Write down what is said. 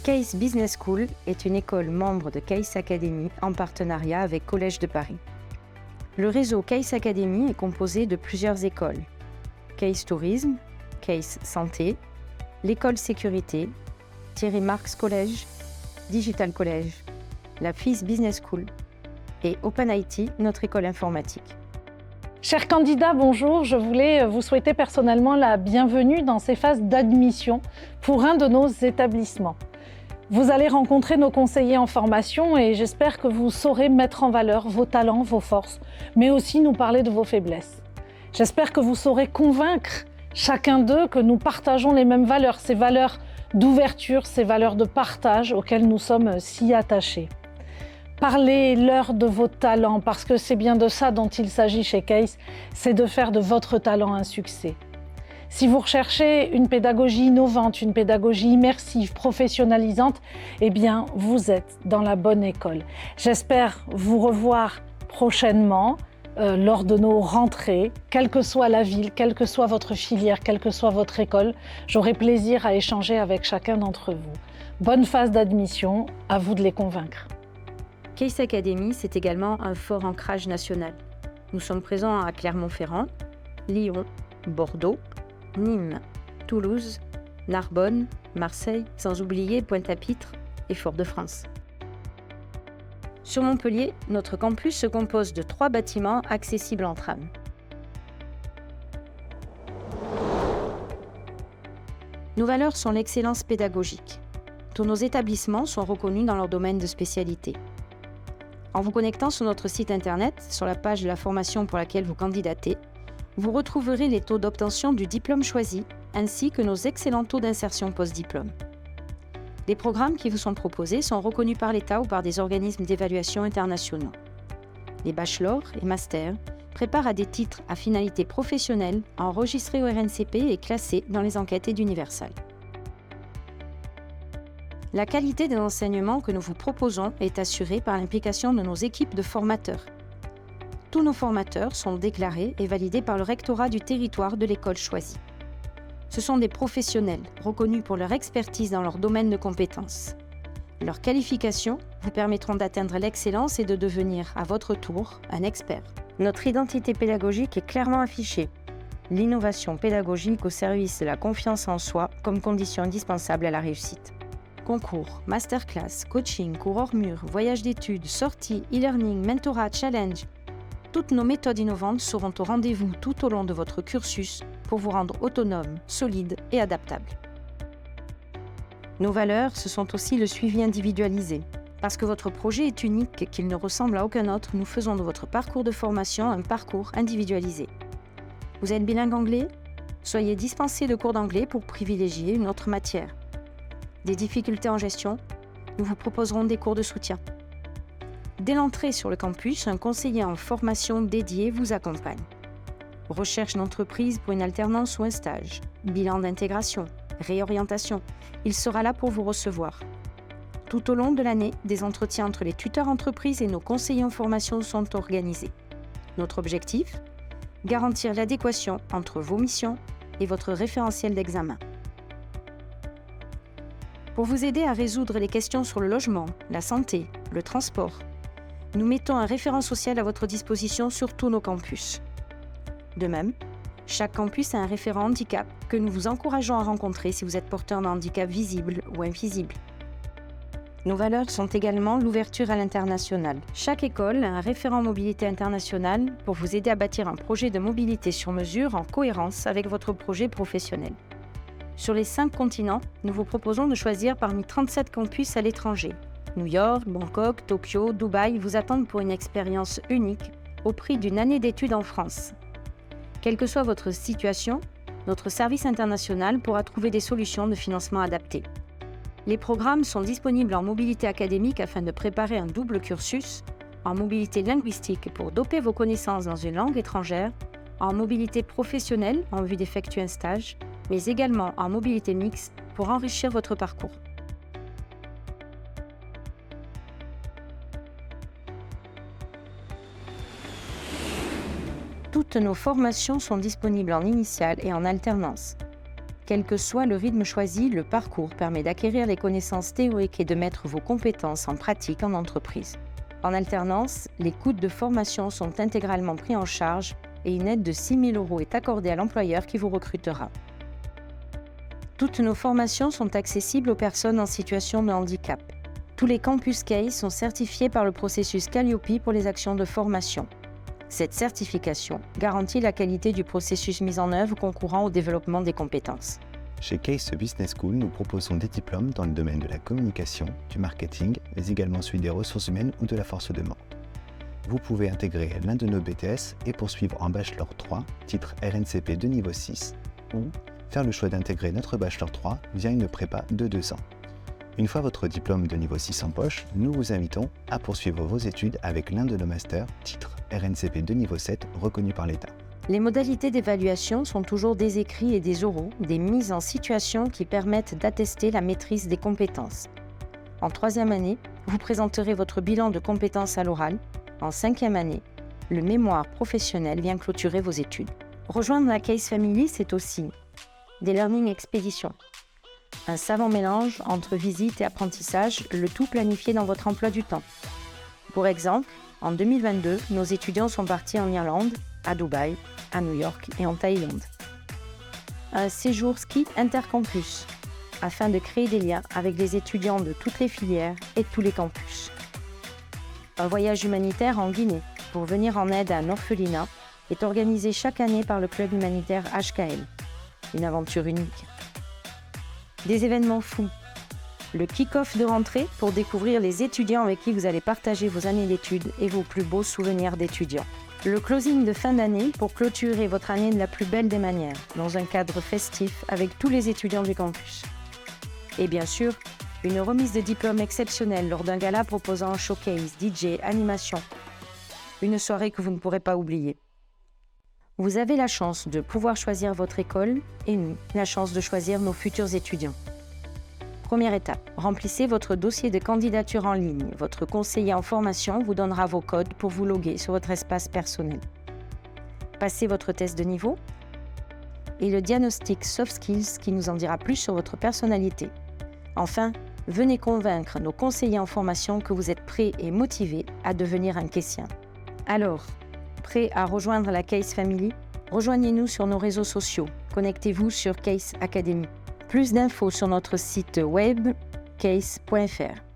Case Business School est une école membre de Case Academy en partenariat avec Collège de Paris. Le réseau Case Academy est composé de plusieurs écoles. Case Tourisme, Case Santé, l'École Sécurité, Thierry Marx Collège, Digital Collège, la FIS Business School et Open IT, notre école informatique. Chers candidats, bonjour. Je voulais vous souhaiter personnellement la bienvenue dans ces phases d'admission pour un de nos établissements. Vous allez rencontrer nos conseillers en formation et j'espère que vous saurez mettre en valeur vos talents, vos forces, mais aussi nous parler de vos faiblesses. J'espère que vous saurez convaincre chacun d'eux que nous partageons les mêmes valeurs, ces valeurs d'ouverture, ces valeurs de partage auxquelles nous sommes si attachés. Parlez-leur de vos talents parce que c'est bien de ça dont il s'agit chez Case, c'est de faire de votre talent un succès. Si vous recherchez une pédagogie innovante, une pédagogie immersive, professionnalisante, eh bien, vous êtes dans la bonne école. J'espère vous revoir prochainement lors de nos rentrées, quelle que soit la ville, quelle que soit votre filière, quelle que soit votre école. J'aurai plaisir à échanger avec chacun d'entre vous. Bonne phase d'admission, à vous de les convaincre. Case Academy, c'est également un fort ancrage national. Nous sommes présents à Clermont-Ferrand, Lyon, Bordeaux, Nîmes, Toulouse, Narbonne, Marseille, sans oublier Pointe-à-Pitre et Fort-de-France. Sur Montpellier, notre campus se compose de 3 bâtiments accessibles en tram. Nos valeurs sont l'excellence pédagogique. Tous nos établissements sont reconnus dans leur domaine de spécialité. En vous connectant sur notre site internet, sur la page de la formation pour laquelle vous candidatez, vous retrouverez les taux d'obtention du diplôme choisi, ainsi que nos excellents taux d'insertion post-diplôme. Les programmes qui vous sont proposés sont reconnus par l'État ou par des organismes d'évaluation internationaux. Les bachelors et masters préparent à des titres à finalité professionnelle enregistrés au RNCP et classés dans les enquêtes d'Universal. La qualité des enseignements que nous vous proposons est assurée par l'implication de nos équipes de formateurs. Tous nos formateurs sont déclarés et validés par le rectorat du territoire de l'école choisie. Ce sont des professionnels reconnus pour leur expertise dans leur domaine de compétences. Leurs qualifications vous permettront d'atteindre l'excellence et de devenir, à votre tour, un expert. Notre identité pédagogique est clairement affichée. L'innovation pédagogique au service de la confiance en soi comme condition indispensable à la réussite. Concours, masterclass, coaching, cours hors mur, voyage d'études, sorties, e-learning, mentorat, challenge. Toutes nos méthodes innovantes seront au rendez-vous tout au long de votre cursus pour vous rendre autonome, solide et adaptable. Nos valeurs, ce sont aussi le suivi individualisé. Parce que votre projet est unique et qu'il ne ressemble à aucun autre, nous faisons de votre parcours de formation un parcours individualisé. Vous êtes bilingue anglais ? Soyez dispensé de cours d'anglais pour privilégier une autre matière. Des difficultés en gestion ? Nous vous proposerons des cours de soutien. Dès l'entrée sur le campus, un conseiller en formation dédié vous accompagne. Recherche d'entreprise pour une alternance ou un stage, bilan d'intégration, réorientation, il sera là pour vous recevoir. Tout au long de l'année, des entretiens entre les tuteurs entreprises et nos conseillers en formation sont organisés. Notre objectif ? Garantir l'adéquation entre vos missions et votre référentiel d'examen. Pour vous aider à résoudre les questions sur le logement, la santé, le transport, nous mettons un référent social à votre disposition sur tous nos campus. De même, chaque campus a un référent handicap que nous vous encourageons à rencontrer si vous êtes porteur d'un handicap visible ou invisible. Nos valeurs sont également l'ouverture à l'international. Chaque école a un référent mobilité internationale pour vous aider à bâtir un projet de mobilité sur mesure en cohérence avec votre projet professionnel. Sur les 5 continents, nous vous proposons de choisir parmi 37 campus à l'étranger. New York, Bangkok, Tokyo, Dubaï vous attendent pour une expérience unique au prix d'une année d'études en France. Quelle que soit votre situation, notre service international pourra trouver des solutions de financement adaptées. Les programmes sont disponibles en mobilité académique afin de préparer un double cursus, en mobilité linguistique pour doper vos connaissances dans une langue étrangère, en mobilité professionnelle en vue d'effectuer un stage, mais également en mobilité mixte pour enrichir votre parcours. Toutes nos formations sont disponibles en initiale et en alternance. Quel que soit le rythme choisi, le parcours permet d'acquérir les connaissances théoriques et de mettre vos compétences en pratique en entreprise. En alternance, les coûts de formation sont intégralement pris en charge et une aide de 6 000 € est accordée à l'employeur qui vous recrutera. Toutes nos formations sont accessibles aux personnes en situation de handicap. Tous les campus CASE sont certifiés par le processus Calliope pour les actions de formation. Cette certification garantit la qualité du processus mis en œuvre concourant au développement des compétences. Chez CASE Business School, nous proposons des diplômes dans le domaine de la communication, du marketing, mais également celui des ressources humaines ou de la force de vente. Vous pouvez intégrer l'un de nos BTS et poursuivre en Bachelor 3, titre RNCP de niveau 6, ou faire le choix d'intégrer notre Bachelor 3 via une prépa de 2 ans. Une fois votre diplôme de niveau 6 en poche, nous vous invitons à poursuivre vos études avec l'un de nos masters, titre RNCP de niveau 7, reconnu par l'État. Les modalités d'évaluation sont toujours des écrits et des oraux, des mises en situation qui permettent d'attester la maîtrise des compétences. En 3e année, vous présenterez votre bilan de compétences à l'oral. En 5e année, le mémoire professionnel vient clôturer vos études. Rejoindre la CASE Family, c'est aussi des learning expéditions. Un savant mélange entre visite et apprentissage, le tout planifié dans votre emploi du temps. Pour exemple, en 2022, nos étudiants sont partis en Irlande, à Dubaï, à New York et en Thaïlande. Un séjour ski intercampus, afin de créer des liens avec les étudiants de toutes les filières et tous les campus. Un voyage humanitaire en Guinée, pour venir en aide à un orphelinat, est organisé chaque année par le club humanitaire HKL. Une aventure unique. Des événements fous. Le kick-off de rentrée pour découvrir les étudiants avec qui vous allez partager vos années d'études et vos plus beaux souvenirs d'étudiants. Le closing de fin d'année pour clôturer votre année de la plus belle des manières, dans un cadre festif avec tous les étudiants du campus. Et bien sûr, une remise de diplôme exceptionnelle lors d'un gala proposant un showcase, DJ, animation. Une soirée que vous ne pourrez pas oublier. Vous avez la chance de pouvoir choisir votre école et nous, la chance de choisir nos futurs étudiants. Première étape, remplissez votre dossier de candidature en ligne. Votre conseiller en formation vous donnera vos codes pour vous loguer sur votre espace personnel. Passez votre test de niveau et le diagnostic Soft Skills qui nous en dira plus sur votre personnalité. Enfin, venez convaincre nos conseillers en formation que vous êtes prêts et motivés à devenir un caissien. Alors, prêt à rejoindre la CASE Family? Rejoignez-nous sur nos réseaux sociaux. Connectez-vous sur CASE Academy. Plus d'infos sur notre site web case.fr.